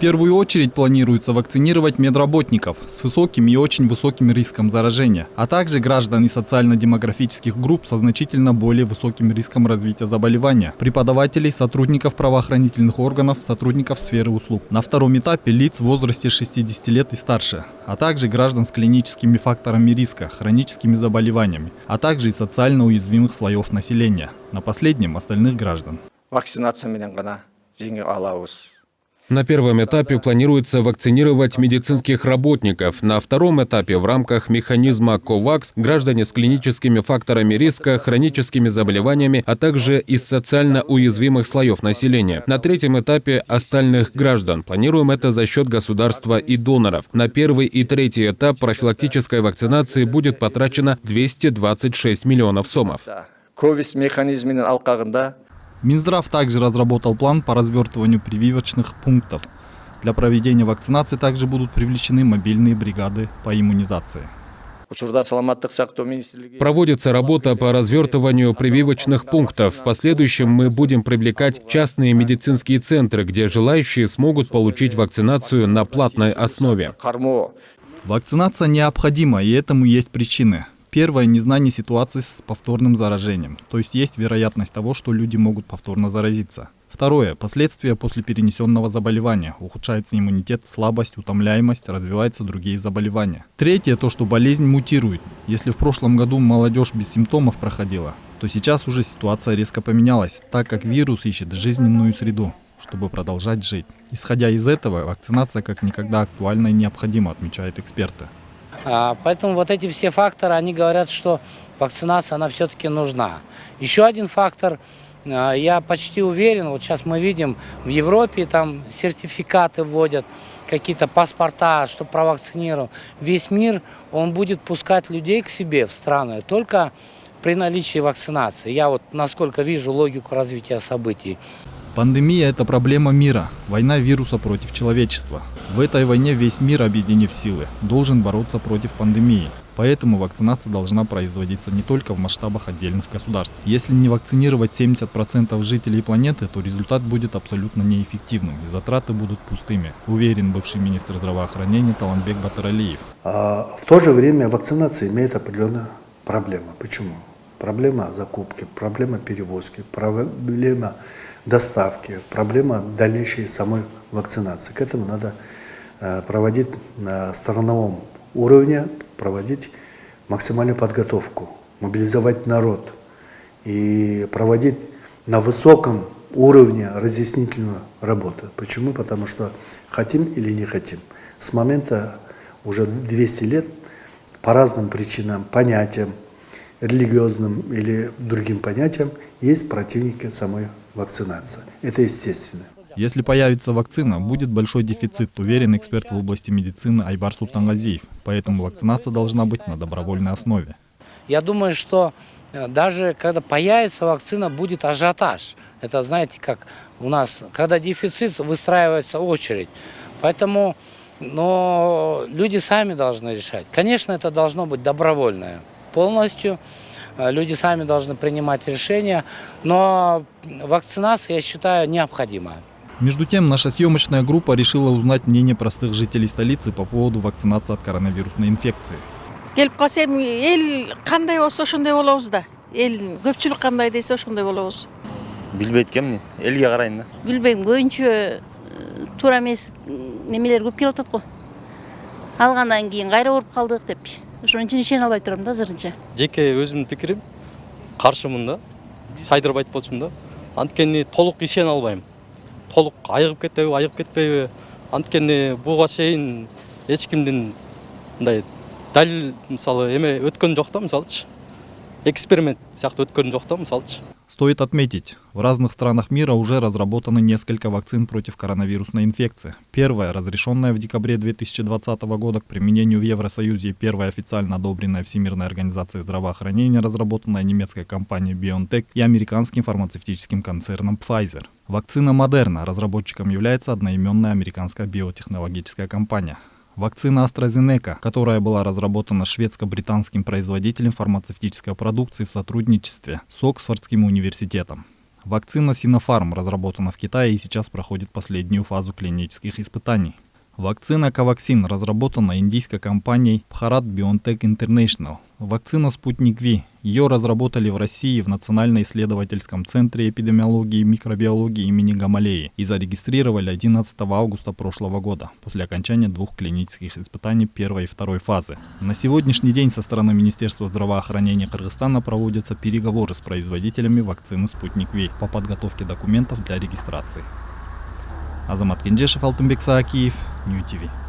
первую очередь планируется вакцинировать медработников с высоким и очень высоким риском заражения, а также граждан из социально-демографических групп со значительно более высоким риском развития заболевания, преподавателей, сотрудников правоохранительных органов, сотрудников сферы услуг. На втором этапе лиц в возрасте 60 лет и старше, а также граждан с клиническими факторами риска, хроническими заболеваниями, а также из социально уязвимых слоев населения. На последнем – остальных граждан. На первом этапе планируется вакцинировать медицинских работников. На втором этапе в рамках механизма COVAX граждане с клиническими факторами риска, хроническими заболеваниями, а также из социально уязвимых слоев населения. На третьем этапе остальных граждан. Планируем это за счет государства и доноров. На первый и третий этап профилактической вакцинации будет потрачено 226 миллионов сомов. Минздрав также разработал план по развертыванию прививочных пунктов. Для проведения вакцинации также будут привлечены мобильные бригады по иммунизации. Проводится работа по развертыванию прививочных пунктов. В последующем мы будем привлекать частные медицинские центры, где желающие смогут получить вакцинацию на платной основе. Вакцинация необходима, и этому есть причины. Первое – незнание ситуации с повторным заражением, то есть есть вероятность того, что люди могут повторно заразиться. Второе – последствия после перенесенного заболевания, ухудшается иммунитет, слабость, утомляемость, развиваются другие заболевания. Третье – то, что болезнь мутирует. Если в прошлом году молодежь без симптомов проходила, то сейчас уже ситуация резко поменялась, так как вирус ищет жизненную среду, чтобы продолжать жить. Исходя из этого, вакцинация как никогда актуальна и необходима, отмечают эксперты. Поэтому вот эти все факторы, они говорят, что вакцинация, она все-таки нужна. Еще один фактор, я почти уверен, вот сейчас мы видим, в Европе там сертификаты вводят, какие-то паспорта, что провакцинировал. Весь мир, он будет пускать людей к себе в страны только при наличии вакцинации. Я вот насколько вижу логику развития событий. Пандемия – это проблема мира, война вируса против человечества. В этой войне весь мир, объединив силы, должен бороться против пандемии. Поэтому вакцинация должна производиться не только в масштабах отдельных государств. Если не вакцинировать 70% жителей планеты, то результат будет абсолютно неэффективным и затраты будут пустыми, уверен бывший министр здравоохранения Талантбек Батыралиев. В то же время вакцинация имеет определенную проблему. Почему? Проблема закупки, проблема перевозки, проблема доставки, проблема дальнейшей самой вакцинации. К этому надо проводить на страновом уровне, проводить максимальную подготовку, мобилизовать народ и проводить на высоком уровне разъяснительную работу. Почему? Потому что хотим или не хотим. С момента уже 200 лет по разным причинам, понятиям, религиозным или другим понятиям, есть противники самой вакцинации. Это естественно. Если появится вакцина, будет большой дефицит, уверен эксперт в области медицины Айбар Султангазиев. Поэтому вакцинация должна быть на добровольной основе. Я думаю, что даже когда появится вакцина, будет ажиотаж. Это, знаете, как у нас, когда дефицит, выстраивается очередь. Поэтому люди сами должны решать. Конечно, это должно быть добровольное. Полностью люди сами должны принимать решения, но вакцинация, я считаю, необходима. Между тем, наша съемочная группа решила узнать мнение простых жителей столицы по поводу вакцинации от коронавирусной инфекции. Келип калсам, эл кандай болсо ошондой болобуз да. Эл көпчүлүк кандай десе ошондой болобуз. Билбейт экенмин, элге карайм да. Билбейм, көбүнчө туура эмес немелер көп келип атат го. Алгандан кийин кайра ооруп калдык деп. Ошон үчүн ишене албай турам да азырынча. Жеке өзүмдүн пикирим каршымын да. Сайдырып айтып болчумун да. Анткени толук ишене албайм. Толук айыгып кетеби, айыгып кетпейби? Анткени буга чейин эч кимдин мындай далил мисалы эме өткөн жок да, мисалычы. Эксперимент сыяктуу өткөн жок да, мисалычы. Стоит отметить, в разных странах мира уже разработаны несколько вакцин против коронавирусной инфекции. Первая, разрешенная в декабре 2020 года к применению в Евросоюзе, и первая официально одобренная Всемирной организацией здравоохранения, разработанная немецкой компанией BioNTech и американским фармацевтическим концерном Pfizer. Вакцина Moderna разработчиком является одноименная американская биотехнологическая компания. Вакцина AstraZeneca, которая была разработана шведско-британским производителем фармацевтической продукции в сотрудничестве с Оксфордским университетом. Вакцина Sinopharm разработана в Китае и сейчас проходит последнюю фазу клинических испытаний. Вакцина Covaxin разработана индийской компанией Bharat Biotech International. Вакцина Sputnik V. Ее разработали в России в Национально-исследовательском центре эпидемиологии и микробиологии имени Гамалеи и зарегистрировали 11 августа прошлого года, после окончания 2 клинических испытаний первой и второй фазы. На сегодняшний день со стороны Министерства здравоохранения Кыргызстана проводятся переговоры с производителями вакцины Sputnik V по подготовке документов для регистрации. Азамат Кенжешев, Алтынбек Саакиев, Нью ТВ.